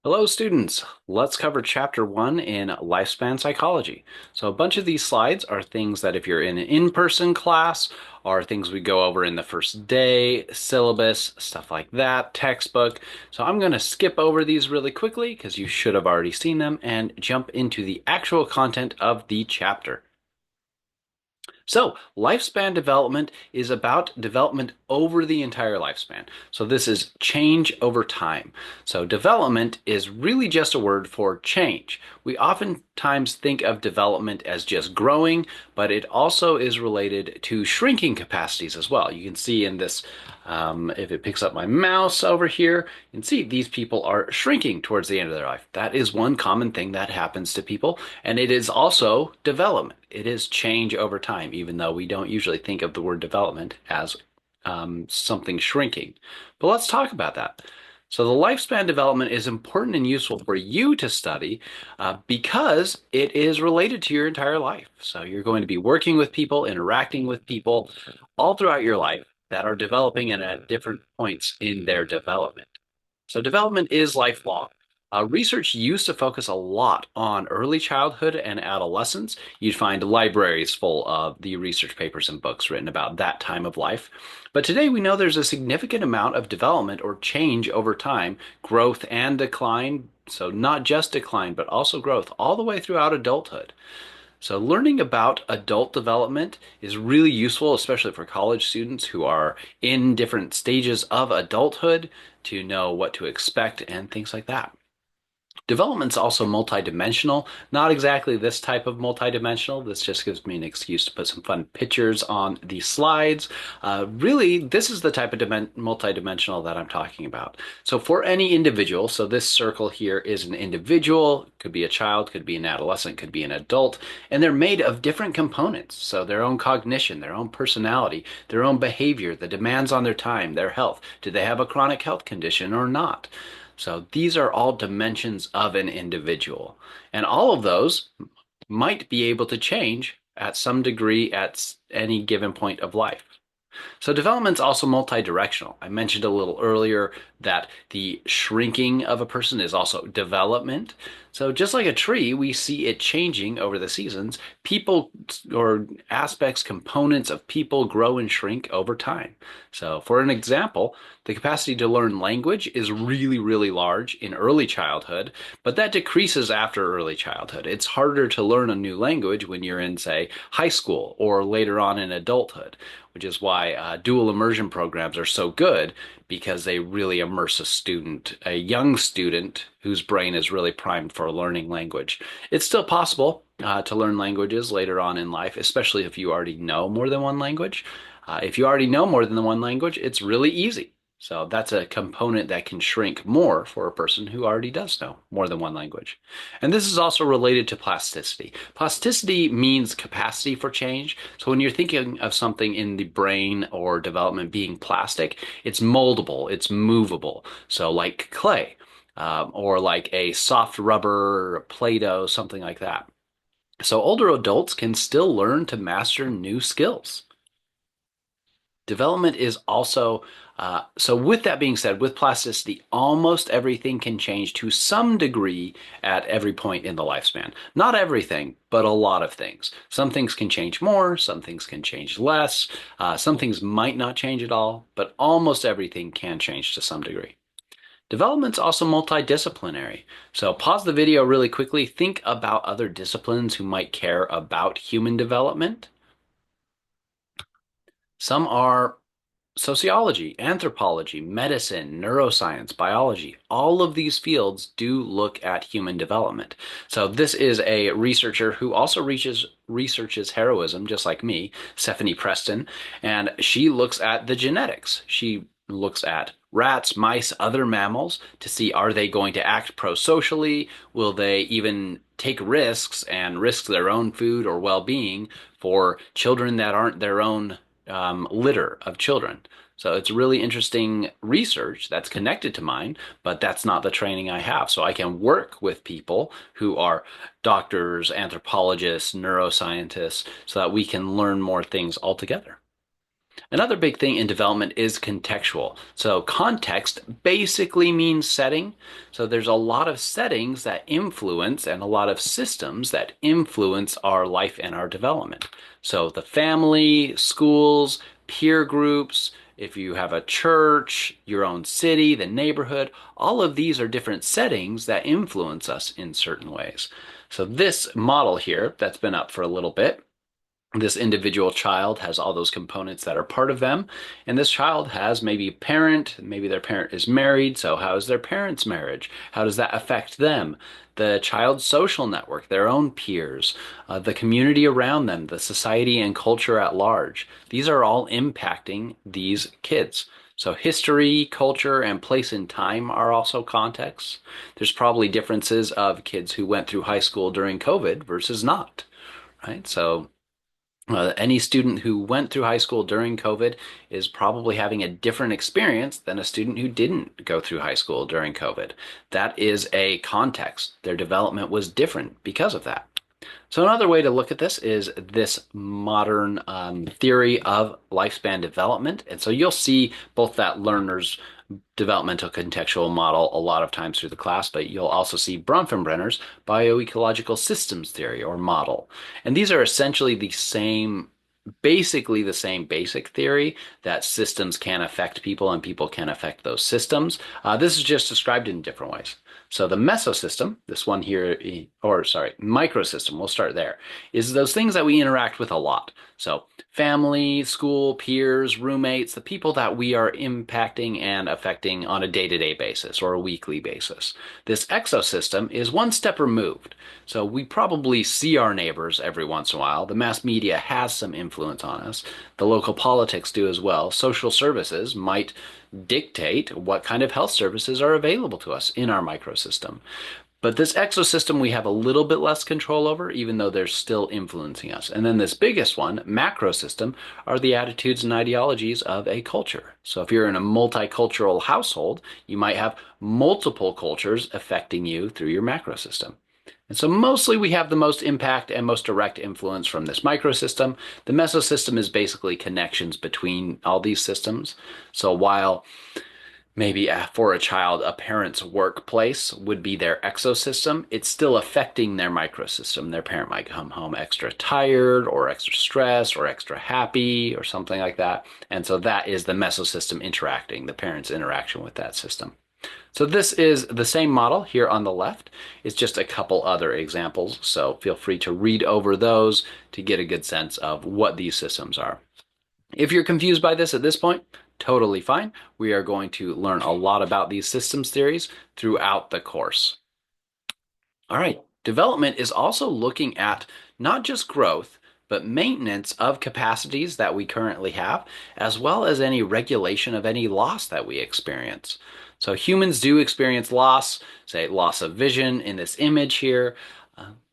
Hello, students. Let's cover Chapter 1 in Lifespan Psychology. So, a bunch of these slides are things that if you're in an in-person class, are things we go over in the first day, syllabus, stuff like that, textbook. So, I'm going to skip over these really quickly because you should have already seen them and jump into the actual content of the chapter. So, lifespan development is about development over the entire lifespan. So, this is change over time. So, development is really just a word for change. We oftentimes think of development as just growing, but it also is related to shrinking capacities as well. You can see in this, if it picks up my mouse over here, you can see these people are shrinking towards the end of their life. That is one common thing that happens to people, and it is also development. It is change over time, even though we don't usually think of the word development as something shrinking. But let's talk about that. So the lifespan development is important and useful for you to study because it is related to your entire life. So you're going to be working with people, interacting with people all throughout your life that are developing and at different points in their development. So development is lifelong. Research used to focus a lot on early childhood and adolescence. You'd find libraries full of the research papers and books written about that time of life. But today we know there's a significant amount of development or change over time, growth and decline. So not just decline, but also growth all the way throughout adulthood. So learning about adult development is really useful, especially for college students who are in different stages of adulthood to know what to expect and things like that. Development's also multidimensional, not exactly this type of multidimensional. This just gives me an excuse to put some fun pictures on the slides. Really, this is the type of multidimensional that I'm talking about. So for any individual, so this circle here is an individual, could be a child, could be an adolescent, could be an adult, and they're made of different components. So their own cognition, their own personality, their own behavior, the demands on their time, their health. Do they have a chronic health condition or not? So these are all dimensions of an individual. And all of those might be able to change at some degree at any given point of life. So development's also multi-directional. I mentioned a little earlier that the shrinking of a person is also development. So just like a tree, we see it changing over the seasons. People or aspects, components of people grow and shrink over time. So for an example, the capacity to learn language is really, really large in early childhood, but that decreases after early childhood. It's harder to learn a new language when you're in, say, high school or later on in adulthood, which is why dual immersion programs are so good because they really immerse a student, a young student whose brain is really primed for learning language. It's still possible to learn languages later on in life, especially if you already know more than one language. If you already know more than one language, it's really easy. So that's a component that can shrink more for a person who already does know more than one language. And this is also related to plasticity. Plasticity means capacity for change. So when you're thinking of something in the brain or development being plastic, it's moldable, it's movable. So like clay, or like a soft rubber, Play-Doh, something like that. So older adults can still learn to master new skills. Development is also, so with that being said, with plasticity, almost everything can change to some degree at every point in the lifespan. Not everything, but a lot of things. Some things can change more, some things can change less, some things might not change at all, but almost everything can change to some degree. Development's also multidisciplinary. So pause the video really quickly. Think about other disciplines who might care about human development. Some are sociology, anthropology, medicine, neuroscience, biology. All of these fields do look at human development. So this is a researcher who also researches heroism, just like me, Stephanie Preston, and she looks at the genetics. She looks at rats, mice, other mammals to see, are they going to act pro-socially? Will they even take risks and risk their own food or well-being for children that aren't their own litter of children? So it's really interesting research that's connected to mine, but that's not the training I have. So I can work with people who are doctors, anthropologists, neuroscientists, so that we can learn more things altogether. Another big thing in development is contextual. So context basically means setting. So there's a lot of settings that influence and a lot of systems that influence our life and our development. So the family, schools, peer groups, if you have a church, your own city, the neighborhood, all of these are different settings that influence us in certain ways. So this model here that's been up for a little bit, this individual child has all those components that are part of them. And this child has maybe a parent, maybe their parent is married. So how is their parents' marriage? How does that affect them? The child's social network, their own peers, the community around them, the society and culture at large. These are all impacting these kids. So history, culture, and place in time are also contexts. There's probably differences of kids who went through high school during COVID versus not, right? So any student who went through high school during COVID is probably having a different experience than a student who didn't go through high school during COVID. That is a context. Their development was different because of that. So another way to look at this is this modern theory of lifespan development. And so you'll see both that learner's developmental contextual model a lot of times through the class, but you'll also see Bronfenbrenner's bioecological systems theory or model. And these are essentially the same, basically the same basic theory that systems can affect people and people can affect those systems. This is just described in different ways. So the mesosystem, this one here, or sorry, microsystem, we'll start there, is those things that we interact with a lot. So family, school, peers, roommates, the people that we are impacting and affecting on a day-to-day basis or a weekly basis. This exosystem is one step removed. So we probably see our neighbors every once in a while. The mass media has some influence on us. The local politics do as well. Social services might dictate what kind of health services are available to us in our microsystem. But this exosystem we have a little bit less control over, even though they're still influencing us. And then this biggest one, macrosystem, are the attitudes and ideologies of a culture. So if you're in a multicultural household, you might have multiple cultures affecting you through your macrosystem. And so mostly we have the most impact and most direct influence from this microsystem. The mesosystem is basically connections between all these systems. So while maybe for a child, a parent's workplace would be their exosystem, it's still affecting their microsystem. Their parent might come home extra tired or extra stressed or extra happy or something like that. And so that is the mesosystem interacting, the parent's interaction with that system. So this is the same model here on the left. It's just a couple other examples. So feel free to read over those to get a good sense of what these systems are. If you're confused by this at this point, totally fine. We are going to learn a lot about these systems theories throughout the course. All right, development is also looking at not just growth, but maintenance of capacities that we currently have, as well as any regulation of any loss that we experience. So humans do experience loss, say loss of vision in this image here.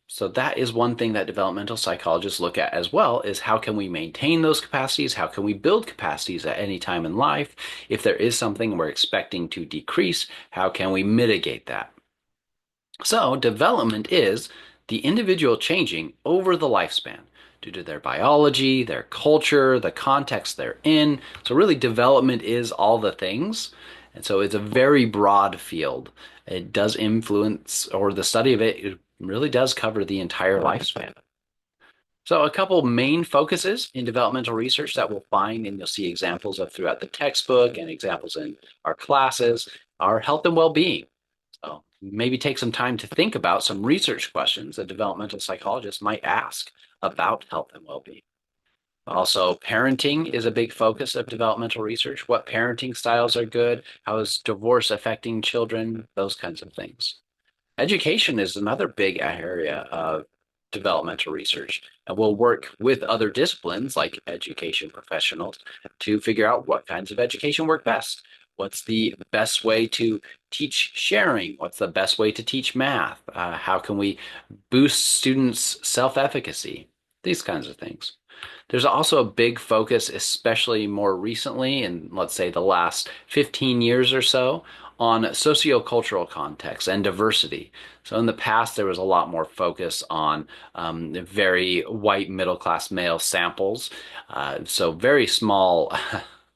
So that is one thing that developmental psychologists look at as well, is how can we maintain those capacities? How can we build capacities at any time in life? If there is something we're expecting to decrease, how can we mitigate that? So development is the individual changing over the lifespan due to their biology, their culture, the context they're in. So really development is all the things. And so it's a very broad field. It does influence, or the study of it really does cover the entire lifespan. So a couple main focuses in developmental research that we'll find, and you'll see examples of throughout the textbook and examples in our classes, are health and well-being. So maybe take some time to think about some research questions that developmental psychologists might ask about health and well-being. Also, parenting is a big focus of developmental research. What parenting styles are good? How is divorce affecting children? Those kinds of things. Education is another big area of developmental research, and we'll work with other disciplines like education professionals to figure out what kinds of education work best. What's the best way to teach sharing? What's the best way to teach math? How can we boost students' self-efficacy? These kinds of things. There's also a big focus, especially more recently in, let's say, the last 15 years or so, on sociocultural context and diversity. So in the past, there was a lot more focus on very white middle class male samples. So very small,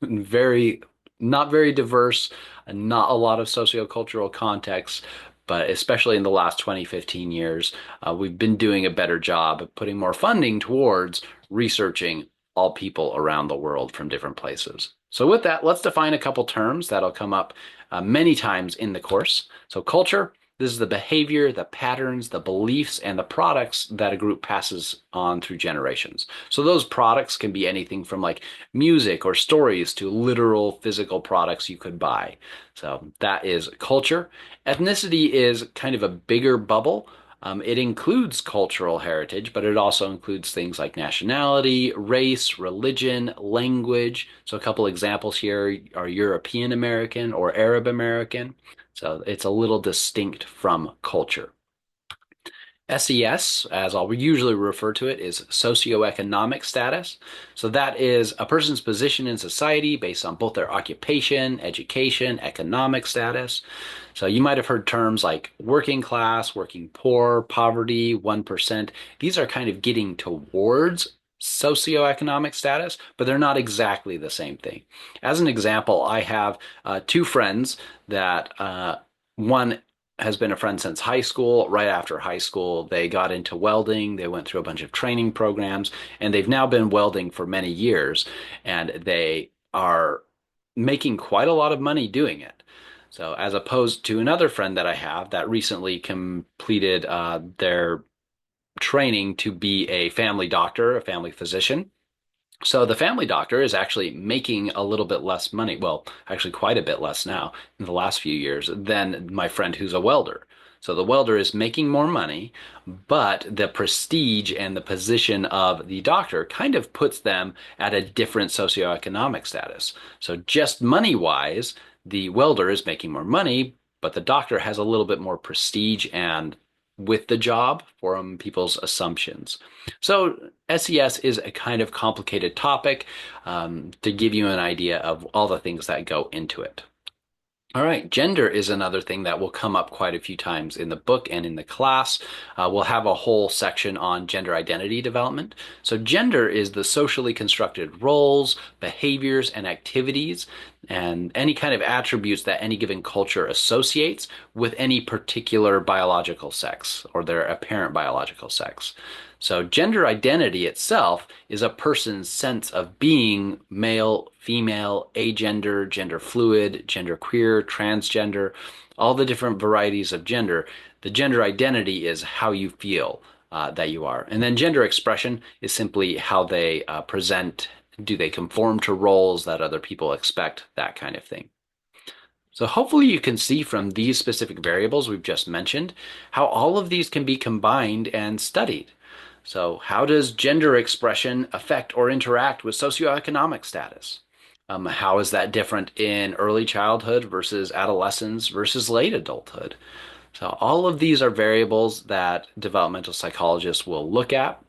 very not very diverse, not a lot of sociocultural context. But especially in the last 20, 15 years, we've been doing a better job of putting more funding towards researching all people around the world from different places. So with that, let's define a couple terms that'll come up many times in the course. So culture, this is the behavior, the patterns, the beliefs, and the products that a group passes on through generations. So those products can be anything from like music or stories to literal physical products you could buy. So that is culture. Ethnicity is kind of a bigger bubble. It includes cultural heritage, but it also includes things like nationality, race, religion, language. So a couple examples here are European American or Arab American. So it's a little distinct from culture. SES, as I'll usually refer to it, is socioeconomic status. So that is a person's position in society based on both their occupation, education, economic status. So you might have heard terms like working class, working poor, poverty, 1%. These are kind of getting towards socioeconomic status, but they're not exactly the same thing. As an example, I have two friends that one has been a friend since high school. Right after high school, they got into welding. They went through a bunch of training programs, and they've now been welding for many years, and they are making quite a lot of money doing it. So, as opposed to another friend that I have that recently completed their training to be a family doctor, a family physician. So the family doctor is actually making a little bit less money. Well, actually quite a bit less now in the last few years than my friend who's a welder. So the welder is making more money, but the prestige and the position of the doctor kind of puts them at a different socioeconomic status. So just money-wise, the welder is making more money, but the doctor has a little bit more prestige and with the job from people's assumptions. So SES is a kind of complicated topic to give you an idea of all the things that go into it. All right, gender is another thing that will come up quite a few times in the book and in the class. We'll have a whole section on gender identity development. So gender is the socially constructed roles, behaviors, and activities, and any kind of attributes that any given culture associates with any particular biological sex or their apparent biological sex. So gender identity itself is a person's sense of being male, female, agender, gender fluid, gender queer, transgender, all the different varieties of gender. The gender identity is how you feel that you are. And then gender expression is simply how they present. Do they conform to roles that other people expect? That kind of thing. So hopefully you can see from these specific variables we've just mentioned how all of these can be combined and studied. So how does gender expression affect or interact with socioeconomic status? How is that different in early childhood versus adolescence versus late adulthood? So all of these are variables that developmental psychologists will look at.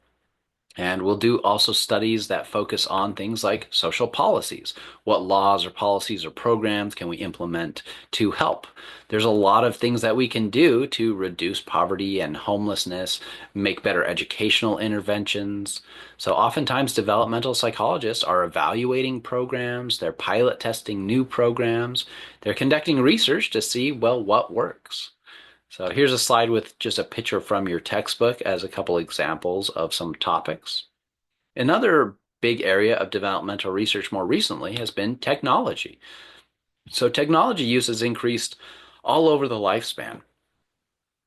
And we'll do also studies that focus on things like social policies. What laws or policies or programs can we implement to help? There's a lot of things that we can do to reduce poverty and homelessness, make better educational interventions. So oftentimes developmental psychologists are evaluating programs, they're pilot testing new programs, they're conducting research to see, well, what works. So here's a slide with just a picture from your textbook as a couple examples of some topics. Another big area of developmental research more recently has been technology. So technology use has increased all over the lifespan.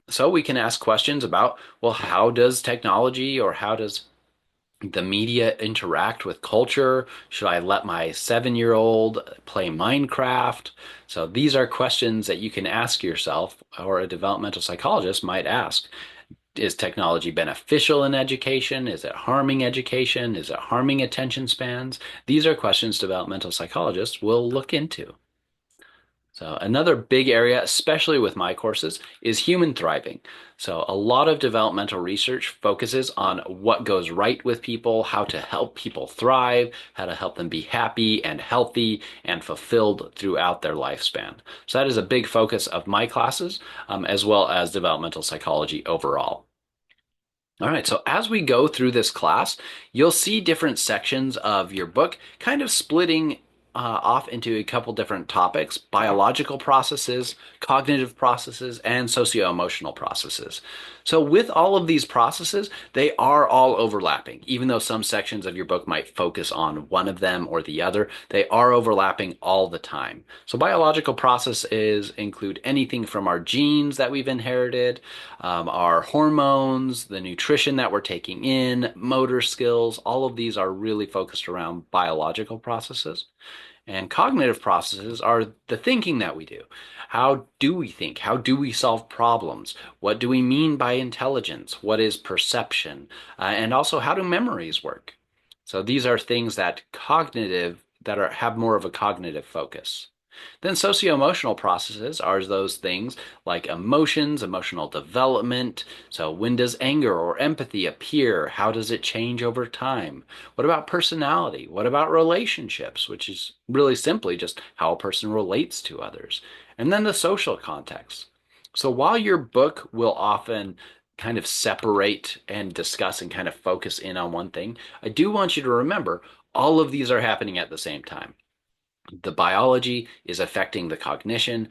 So we can ask questions about, well, how does technology or how does the media interact with culture? Should I let my 7-year-old play Minecraft? So these are questions that you can ask yourself, or a developmental psychologist might ask. Is technology beneficial in education? Is it harming education? Is it harming attention spans? These are questions developmental psychologists will look into. So another big area, especially with my courses, is human thriving. So a lot of developmental research focuses on what goes right with people, how to help people thrive, how to help them be happy and healthy and fulfilled throughout their lifespan. So that is a big focus of my classes, as well as developmental psychology overall. All right, so as we go through this class, you'll see different sections of your book kind of splitting off into a couple different topics: biological processes, cognitive processes, and socio-emotional processes. So, with all of these processes, they are all overlapping. Even though some sections of your book might focus on one of them or the other, they are overlapping all the time. So, biological processes include anything from our genes that we've inherited, our hormones, the nutrition that we're taking in, motor skills. All of these are really focused around biological processes. And cognitive processes are the thinking that we do. How do we think? How do we solve problems? What do we mean by intelligence? What is perception? And also, how do memories work? So these are things that have more of a cognitive focus. Then socio-emotional processes are those things like emotions, emotional development. So when does anger or empathy appear? How does it change over time? What about personality? What about relationships, which is really simply just how a person relates to others? And then the social context. So while your book will often kind of separate and discuss and kind of focus in on one thing, I do want you to remember all of these are happening at the same time. The biology is affecting the cognition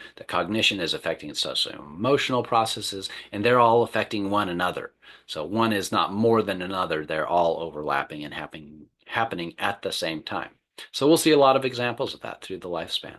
is affecting socio-emotional processes, and they're all affecting one another. So one is not more than another, they're all overlapping and happening at the same time. So we'll see a lot of examples of that through the lifespan.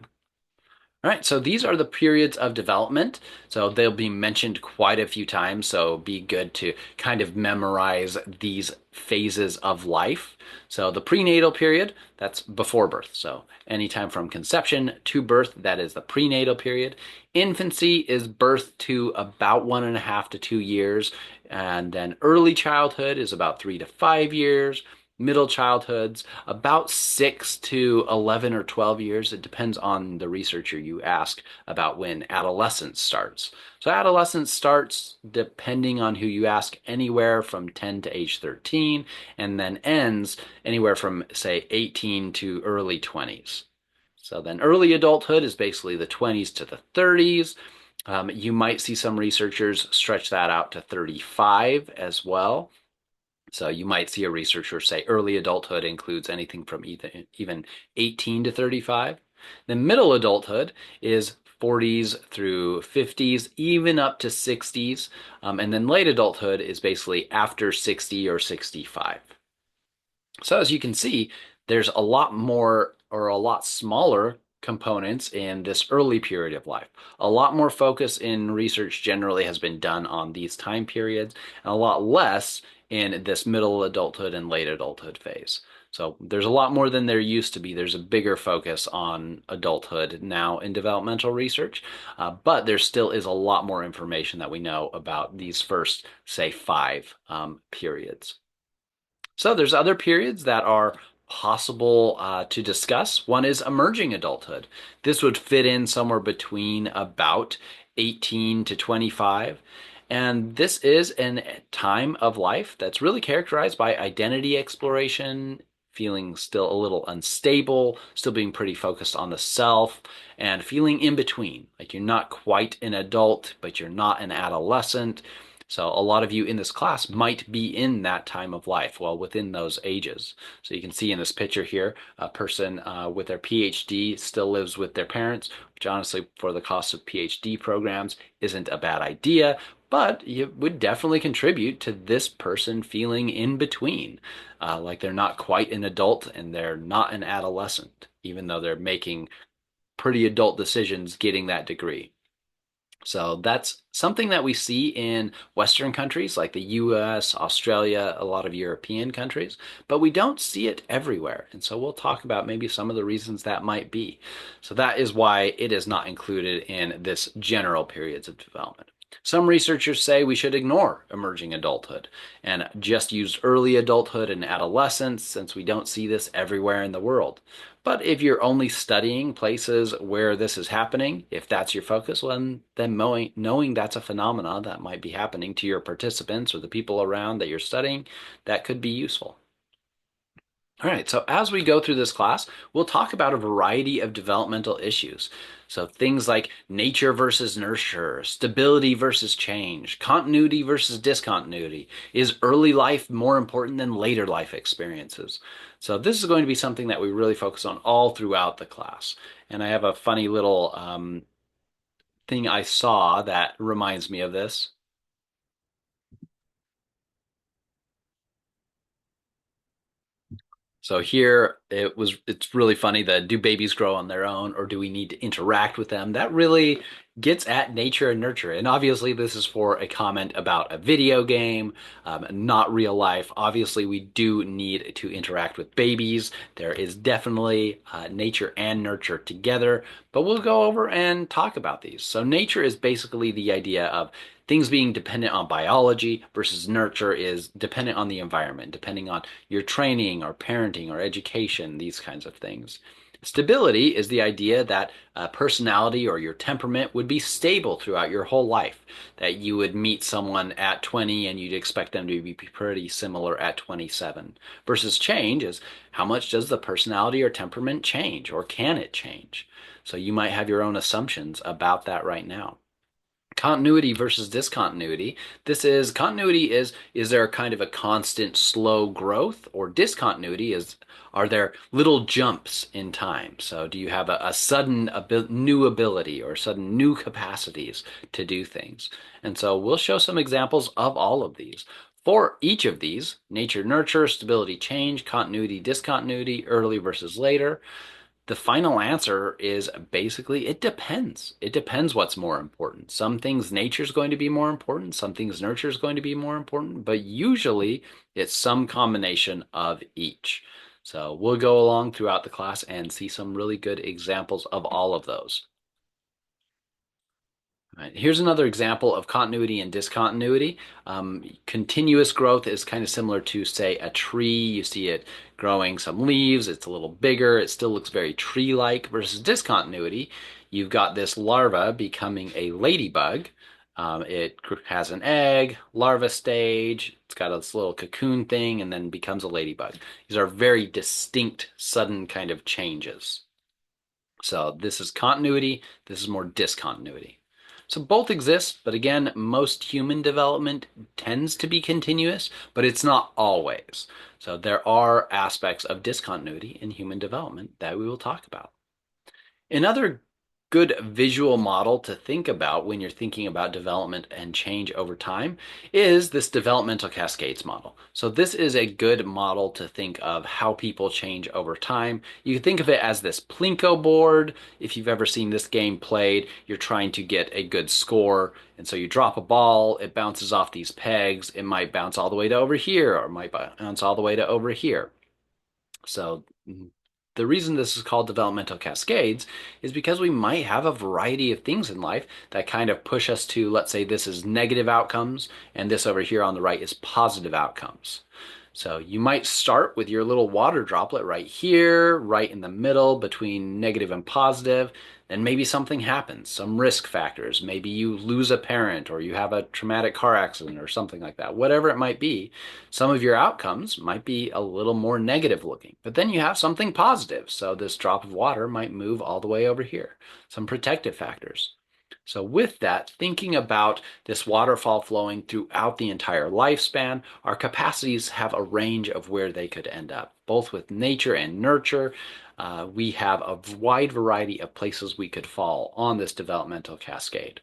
All right, so these are the periods of development. So they'll be mentioned quite a few times, so be good to kind of memorize these phases of life. So the prenatal period, that's before birth. So anytime from conception to birth, that is the prenatal period. Infancy is birth to about 1.5 to 2 years. And then early childhood is about 3 to 5 years. Middle childhoods, about 6 to 11 or 12 years. It depends on the researcher you ask about when adolescence starts. So adolescence starts, depending on who you ask, anywhere from 10 to age 13, and then ends anywhere from, say, 18 to early 20s. So then early adulthood is basically the 20s to the 30s. You might see some researchers stretch that out to 35 as well. So you might see a researcher say early adulthood includes anything from even 18 to 35. Then middle adulthood is 40s through 50s, even up to 60s. And then late adulthood is basically after 60 or 65. So as you can see, there's a lot more or a lot smaller components in this early period of life. A lot more focus in research generally has been done on these time periods, and a lot less in this middle adulthood and late adulthood phase. So there's a lot more than there used to be. There's a bigger focus on adulthood now in developmental research, but there still is a lot more information that we know about these first, say, five periods. So there's other periods that are possible to discuss. One is emerging adulthood. This would fit in somewhere between about 18 to 25. And this is a time of life that's really characterized by identity exploration, feeling still a little unstable, still being pretty focused on the self, and feeling in between. Like you're not quite an adult, but you're not an adolescent. So a lot of you in this class might be in that time of life, well, within those ages. So you can see in this picture here, a person with their PhD still lives with their parents, which honestly, for the cost of PhD programs, isn't a bad idea, but it would definitely contribute to this person feeling in between, like they're not quite an adult and they're not an adolescent, even though they're making pretty adult decisions getting that degree. So that's something that we see in Western countries like the US, Australia, a lot of European countries, but we don't see it everywhere. And so we'll talk about maybe some of the reasons that might be. So that is why it is not included in this general periods of development. Some researchers say we should ignore emerging adulthood and just use early adulthood and adolescence since we don't see this everywhere in the world. But if you're only studying places where this is happening, if that's your focus, well, then knowing that's a phenomenon that might be happening to your participants or the people around that you're studying, that could be useful. All right, so as we go through this class, we'll talk about a variety of developmental issues. So things like nature versus nurture, stability versus change, continuity versus discontinuity. Is early life more important than later life experiences? So this is going to be something that we really focus on all throughout the class. And I have a funny little thing I saw that reminds me of this. So here it's really funny that do babies grow on their own or do we need to interact with them? That really gets at nature and nurture. And obviously this is for a comment about a video game, not real life. Obviously we do need to interact with babies. There is definitely nature and nurture together, but we'll go over and talk about these. So nature is basically the idea of things being dependent on biology versus nurture is dependent on the environment, depending on your training or parenting or education, these kinds of things. Stability is the idea that personality or your temperament would be stable throughout your whole life, that you would meet someone at 20 and you'd expect them to be pretty similar at 27. Versus change is how much does the personality or temperament change, or can it change? So you might have your own assumptions about that right now. Continuity versus discontinuity. This is continuity is there kind of a constant slow growth, or discontinuity is are there little jumps in time? So do you have a sudden new ability or sudden new capacities to do things? And so we'll show some examples of all of these. For each of these, nature, nurture, stability, change, continuity, discontinuity, early versus later, the final answer is basically it depends. It depends what's more important. Some things nature is going to be more important, some things nurture is going to be more important, but usually it's some combination of each. So we'll go along throughout the class and see some really good examples of all of those. Right. Here's another example of continuity and discontinuity. Continuous growth is kind of similar to, say, a tree. You see it growing some leaves, it's a little bigger, it still looks very tree-like, versus discontinuity. You've got this larva becoming a ladybug. It has an egg, larva stage, it's got this little cocoon thing, and then becomes a ladybug. These are very distinct, sudden kind of changes. So this is continuity, this is more discontinuity. So both exist, but again, most human development tends to be continuous, but it's not always. So there are aspects of discontinuity in human development that we will talk about. Another good visual model to think about when you're thinking about development and change over time is this developmental cascades model. So this is a good model to think of how people change over time. You can think of it as this Plinko board. If you've ever seen this game played, you're trying to get a good score. And so you drop a ball, it bounces off these pegs. It might bounce all the way to over here, or it might bounce all the way to over here. So the reason this is called developmental cascades is because we might have a variety of things in life that kind of push us to, let's say this is negative outcomes, and this over here on the right is positive outcomes. So you might start with your little water droplet right here, right in the middle between negative and positive. Then maybe something happens, some risk factors. Maybe you lose a parent or you have a traumatic car accident or something like that. Whatever it might be, some of your outcomes might be a little more negative looking. But then you have something positive. So this drop of water might move all the way over here. Some protective factors. So with that, thinking about this waterfall flowing throughout the entire lifespan, our capacities have a range of where they could end up. Both with nature and nurture, we have a wide variety of places we could fall on this developmental cascade.